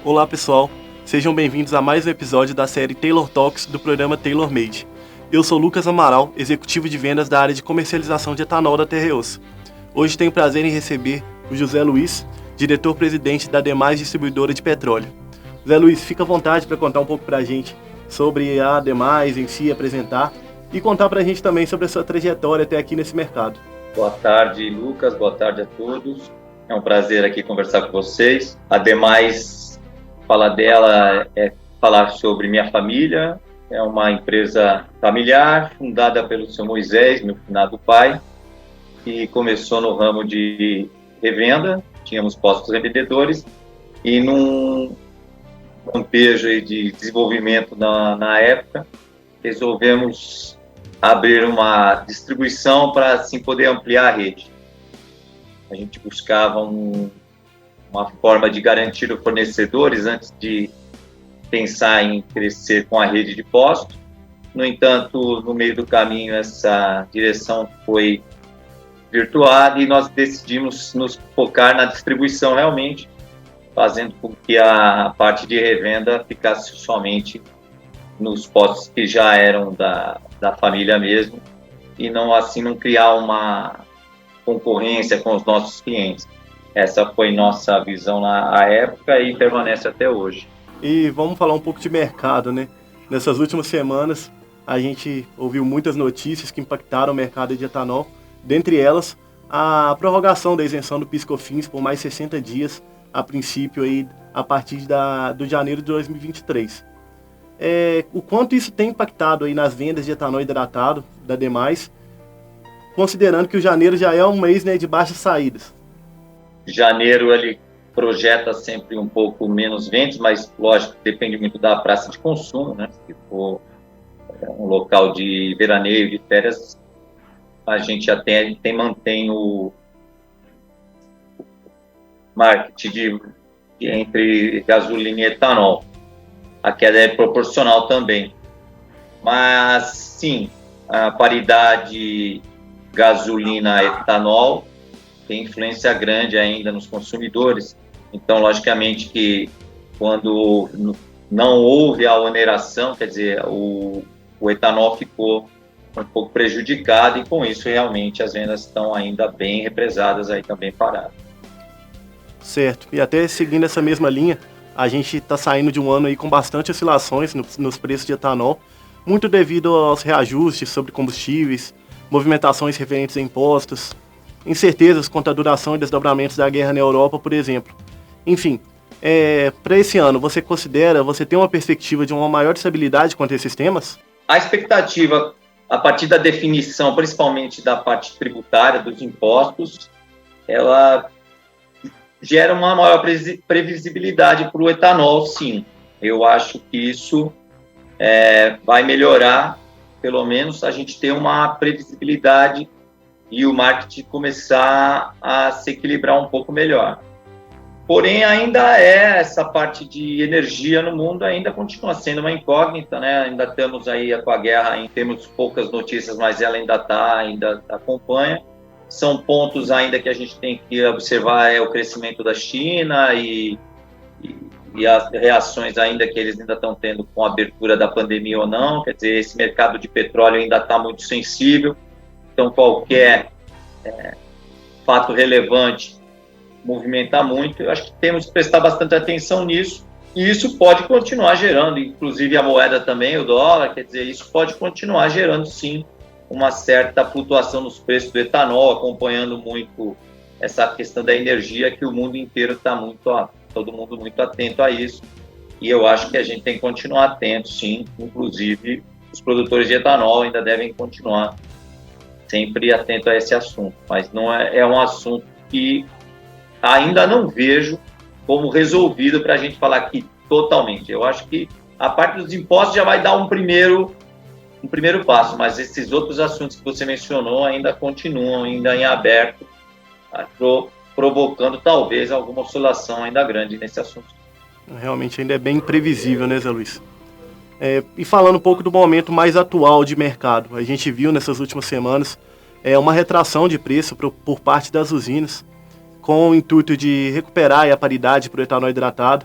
Olá pessoal, sejam bem-vindos a mais um episódio da série Taylor Talks do programa Taylor Made. Eu sou Lucas Amaral, executivo de vendas da área de comercialização de etanol da Terreos. Hoje tenho o prazer em receber o José Luiz, diretor-presidente da Demais Distribuidora de Petróleo. José Luiz, fica à vontade para contar um pouco para a gente sobre a Demais em si, apresentar e contar para a gente também sobre a sua trajetória até aqui nesse mercado. Boa tarde, Lucas. Boa tarde a todos. É um prazer aqui conversar com vocês. Ademais, falar dela é falar sobre minha família. É uma empresa familiar, fundada pelo seu Moisés, meu finado pai, que começou no ramo de revenda. Tínhamos postos revendedores e num lampejo de desenvolvimento na época, resolvemos abrir uma distribuição para assim poder ampliar a rede. A gente buscava uma forma de garantir os fornecedores antes de pensar em crescer com a rede de postos. No entanto, no meio do caminho, essa direção foi virtuada e nós decidimos nos focar na distribuição realmente, fazendo com que a parte de revenda ficasse somente nos postos que já eram da família mesmo, e não criar uma concorrência com os nossos clientes. Essa foi nossa visão na época e permanece até hoje. E vamos falar um pouco de mercado, né? Nessas últimas semanas, a gente ouviu muitas notícias que impactaram o mercado de etanol, dentre elas a prorrogação da isenção do PIS/COFINS por mais 60 dias, a princípio aí, a partir do janeiro de 2023. O quanto isso tem impactado aí nas vendas de etanol hidratado da Demais, considerando que o janeiro já é um mês, né, de baixas saídas. Janeiro ele projeta sempre um pouco menos vendas, mas lógico, depende muito da praça de consumo, né? Se for um local de veraneio, de férias, a gente até mantém o marketing entre gasolina e etanol. A queda é proporcional também. Mas, sim, a paridade gasolina-etanol tem influência grande ainda nos consumidores. Então, logicamente que quando não houve a oneração, quer dizer, o etanol ficou um pouco prejudicado e, com isso, realmente, as vendas estão ainda bem represadas, aí também paradas. Certo. E até seguindo essa mesma linha, a gente está saindo de um ano aí com bastante oscilações nos preços de etanol, muito devido aos reajustes sobre combustíveis, movimentações referentes a impostos, incertezas quanto à duração e desdobramentos da guerra na Europa, por exemplo. Enfim, para esse ano, você tem uma perspectiva de uma maior estabilidade quanto a esses temas? A expectativa, a partir da definição, principalmente da parte tributária, dos impostos, ela gera uma maior previsibilidade para o etanol, sim. Eu acho que isso vai melhorar, pelo menos a gente ter uma previsibilidade e o marketing começar a se equilibrar um pouco melhor. Porém, ainda essa parte de energia no mundo ainda continua sendo uma incógnita, né? Ainda estamos aí com a guerra, temos poucas notícias, mas ela ainda acompanha. São pontos ainda que a gente tem que observar, o crescimento da China e as reações ainda que eles ainda estão tendo com a abertura da pandemia ou não. Quer dizer, esse mercado de petróleo ainda está muito sensível, então qualquer fato relevante movimenta muito. Eu acho que temos que prestar bastante atenção nisso, e isso pode continuar gerando, inclusive a moeda também, o dólar, quer dizer, isso pode continuar gerando sim uma certa flutuação nos preços do etanol, acompanhando muito essa questão da energia, que o mundo inteiro está todo mundo muito atento a isso, e eu acho que a gente tem que continuar atento, sim, inclusive os produtores de etanol ainda devem continuar sempre atento a esse assunto, mas não é um assunto que ainda não vejo como resolvido para a gente falar aqui totalmente. Eu acho que a parte dos impostos já vai dar um primeiro passo, mas esses outros assuntos que você mencionou ainda continuam ainda em aberto, provocando talvez alguma oscilação ainda grande nesse assunto. Realmente ainda é bem imprevisível, né, Zé Luiz? E falando um pouco do momento mais atual de mercado, a gente viu nessas últimas semanas uma retração de preço por parte das usinas, com o intuito de recuperar a paridade para o etanol hidratado.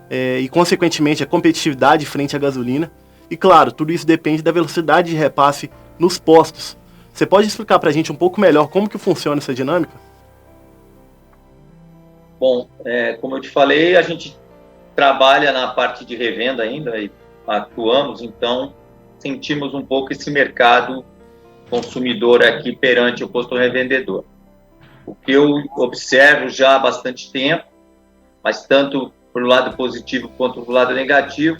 e, consequentemente, a competitividade frente à gasolina. E, claro, tudo isso depende da velocidade de repasse nos postos. Você pode explicar para a gente um pouco melhor como que funciona essa dinâmica? Bom, como eu te falei, a gente trabalha na parte de revenda ainda e atuamos, então sentimos um pouco esse mercado consumidor aqui perante o posto revendedor. O que eu observo já há bastante tempo, mas tanto pelo lado positivo quanto pelo lado negativo,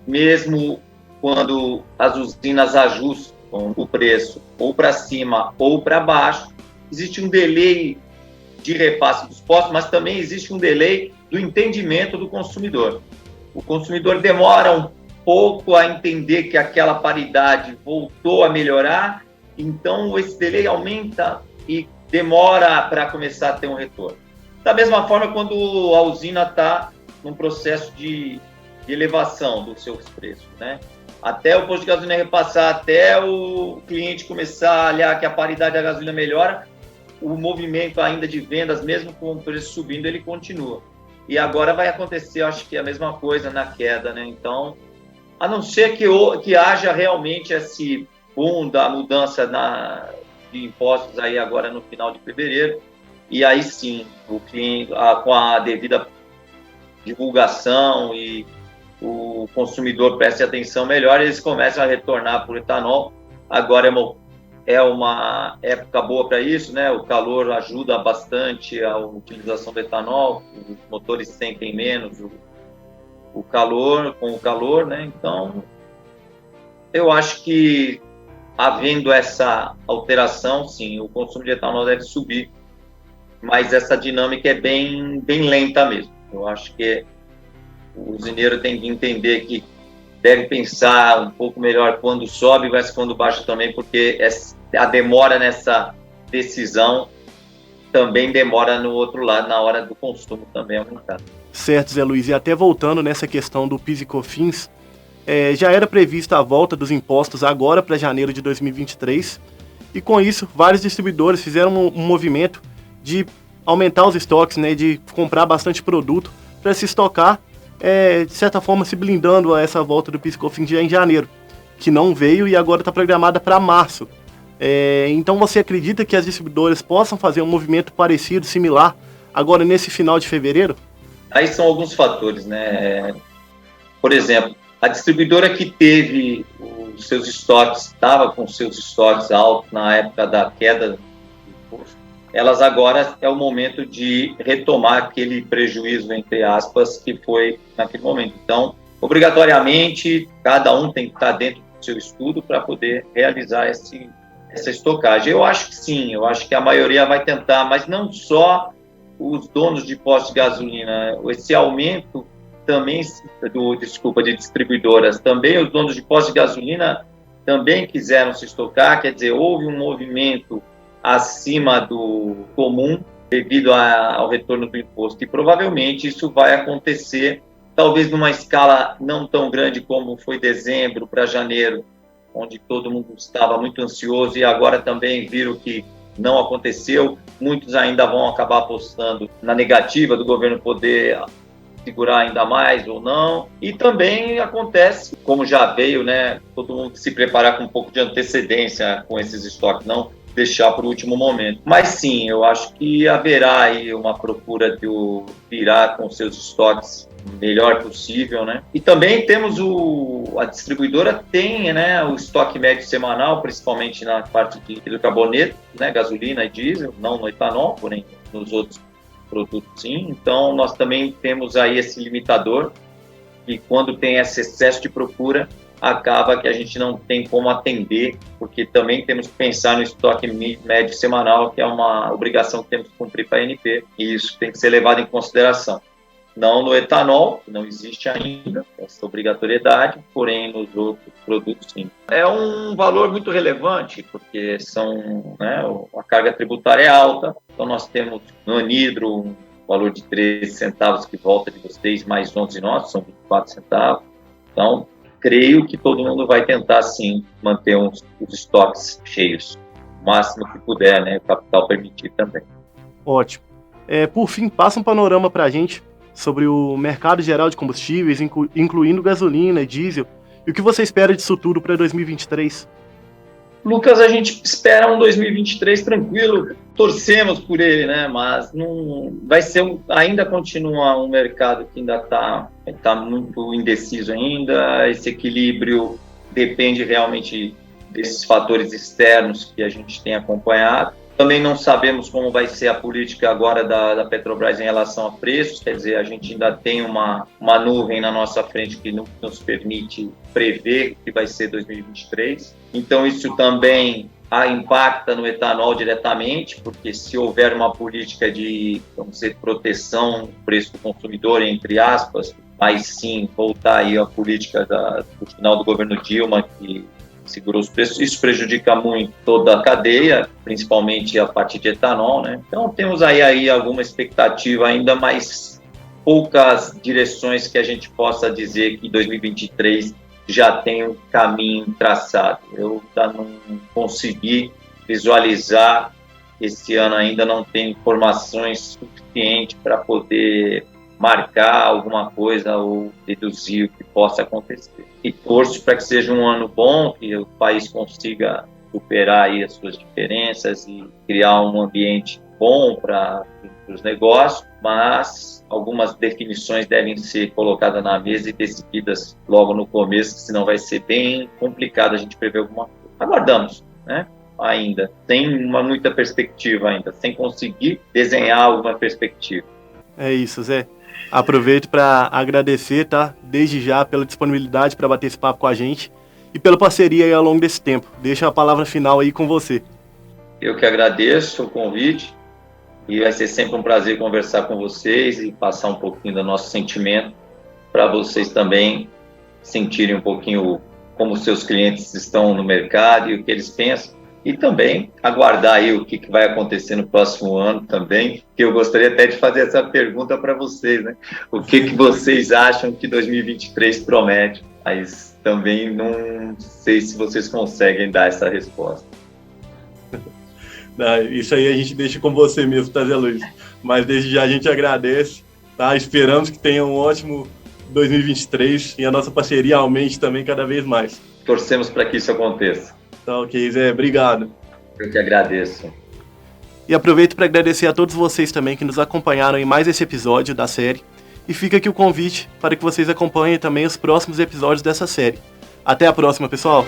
mesmo quando as usinas ajustam o preço ou para cima ou para baixo, existe um delay de repasse dos postos, mas também existe um delay do entendimento do consumidor. O consumidor demora um pouco a entender que aquela paridade voltou a melhorar, então esse delay aumenta e demora para começar a ter um retorno. Da mesma forma, quando a usina está num processo de elevação dos seus preços, né? Até o posto de gasolina repassar, até o cliente começar a olhar que a paridade da gasolina melhora, o movimento ainda de vendas, mesmo com o preço subindo, ele continua. E agora vai acontecer, acho que a mesma coisa na queda, né? Então, a não ser que haja realmente esse boom da mudança de impostos aí agora no final de fevereiro, e aí sim, o cliente, com a devida divulgação e o consumidor preste atenção melhor, eles começam a retornar para o etanol. Agora é uma época boa para isso, né? O calor ajuda bastante a utilização do etanol, os motores sentem menos o calor, com o calor, né? Então, eu acho que havendo essa alteração, sim, o consumo de etanol deve subir, mas essa dinâmica é bem lenta mesmo. Eu acho que o usineiro tem que entender que deve pensar um pouco melhor quando sobe, mas quando baixa também, porque a demora nessa decisão também demora no outro lado, na hora do consumo também aumentar. Certo, Zé Luiz, e até voltando nessa questão do PIS e COFINS, já era prevista a volta dos impostos agora para janeiro de 2023, e com isso vários distribuidores fizeram um movimento de aumentar os estoques, né, de comprar bastante produto para se estocar, de certa forma se blindando a essa volta do PIS e COFINS já em janeiro, que não veio e agora está programada para março. Então você acredita que as distribuidoras possam fazer um movimento parecido, similar, agora nesse final de fevereiro? Aí são alguns fatores, né? Por exemplo, a distribuidora que teve os seus estoques, estava com seus estoques altos na época da queda do custo, elas agora é o momento de retomar aquele prejuízo, entre aspas, que foi naquele momento. Então, obrigatoriamente, cada um tem que estar dentro do seu estudo para poder realizar essa estocagem. Eu acho que sim, eu acho que a maioria vai tentar, mas não só os donos de postos de gasolina, esse aumento também, de distribuidoras, também os donos de postos de gasolina também quiseram se estocar, quer dizer, houve um movimento acima do comum devido ao retorno do imposto, e provavelmente isso vai acontecer, talvez numa escala não tão grande como foi dezembro para janeiro, onde todo mundo estava muito ansioso e agora também viram que não aconteceu. Muitos ainda vão acabar apostando na negativa do governo poder segurar ainda mais ou não. E também acontece, como já veio, né, todo mundo se preparar com um pouco de antecedência com esses estoques, não deixar para o último momento. Mas sim, eu acho que haverá aí uma procura de virar com seus estoques melhor possível, né? E também temos a distribuidora tem, né, o estoque médio semanal, principalmente na parte de hidrocarboneto, né, gasolina e diesel, não no etanol, porém nos outros produtos sim. Então nós também temos aí esse limitador, e quando tem esse excesso de procura, acaba que a gente não tem como atender, porque também temos que pensar no estoque médio semanal, que é uma obrigação que temos que cumprir para a ANP, e isso tem que ser levado em consideração. Não no etanol, que não existe ainda essa obrigatoriedade, porém nos outros produtos sim. É um valor muito relevante, porque a carga tributária é alta, então nós temos no anidro um valor de 13 centavos que volta de vocês, mais 11 nossos, são 24 centavos. Então, creio que todo mundo vai tentar, sim, manter os estoques cheios, o máximo que puder, né? O capital permitir também. Ótimo. Por fim, passa um panorama para a gente sobre o mercado geral de combustíveis, incluindo gasolina e diesel, e o que você espera disso tudo para 2023? Lucas, a gente espera um 2023 tranquilo, torcemos por ele, né? Mas não vai ser ainda continua um mercado que ainda tá muito indeciso ainda. Esse equilíbrio depende realmente desses fatores externos que a gente tem acompanhado. Também não sabemos como vai ser a política agora da Petrobras em relação a preços, quer dizer, a gente ainda tem uma nuvem na nossa frente que não nos permite prever o que vai ser 2023. Então, isso também impacta no etanol diretamente, porque se houver uma política de, vamos dizer, proteção do preço do consumidor, entre aspas, aí sim voltar aí a política do final do governo Dilma, que segurou os preços, isso prejudica muito toda a cadeia, principalmente a parte de etanol, né? Então temos aí alguma expectativa ainda, mas poucas direções que a gente possa dizer que 2023 já tem um caminho traçado. Eu ainda não consegui visualizar, esse ano ainda não tenho informações suficientes para poder marcar alguma coisa ou deduzir o que possa acontecer. E torço para que seja um ano bom, que o país consiga superar aí as suas diferenças e criar um ambiente bom para os negócios, mas algumas definições devem ser colocadas na mesa e decididas logo no começo, senão vai ser bem complicado a gente prever alguma coisa. Aguardamos, né? Ainda, sem muita perspectiva ainda, sem conseguir desenhar alguma perspectiva. É isso, Zé. Aproveito para agradecer, tá? Desde já pela disponibilidade para bater esse papo com a gente e pela parceria aí ao longo desse tempo. Deixa a palavra final aí com você. Eu que agradeço o convite e vai ser sempre um prazer conversar com vocês e passar um pouquinho do nosso sentimento para vocês também sentirem um pouquinho como seus clientes estão no mercado e o que eles pensam. E também aguardar aí o que vai acontecer no próximo ano também, que eu gostaria até de fazer essa pergunta para vocês, né? O que vocês acham que 2023 promete? Mas também não sei se vocês conseguem dar essa resposta. Não, isso aí a gente deixa com você mesmo, tá, Zé Luiz? Mas desde já a gente agradece, tá? Esperamos que tenha um ótimo 2023 e a nossa parceria aumente também cada vez mais. Torcemos para que isso aconteça. Tá ok, Zé. Obrigado. Eu que agradeço. E aproveito para agradecer a todos vocês também que nos acompanharam em mais esse episódio da série. E fica aqui o convite para que vocês acompanhem também os próximos episódios dessa série. Até a próxima, pessoal!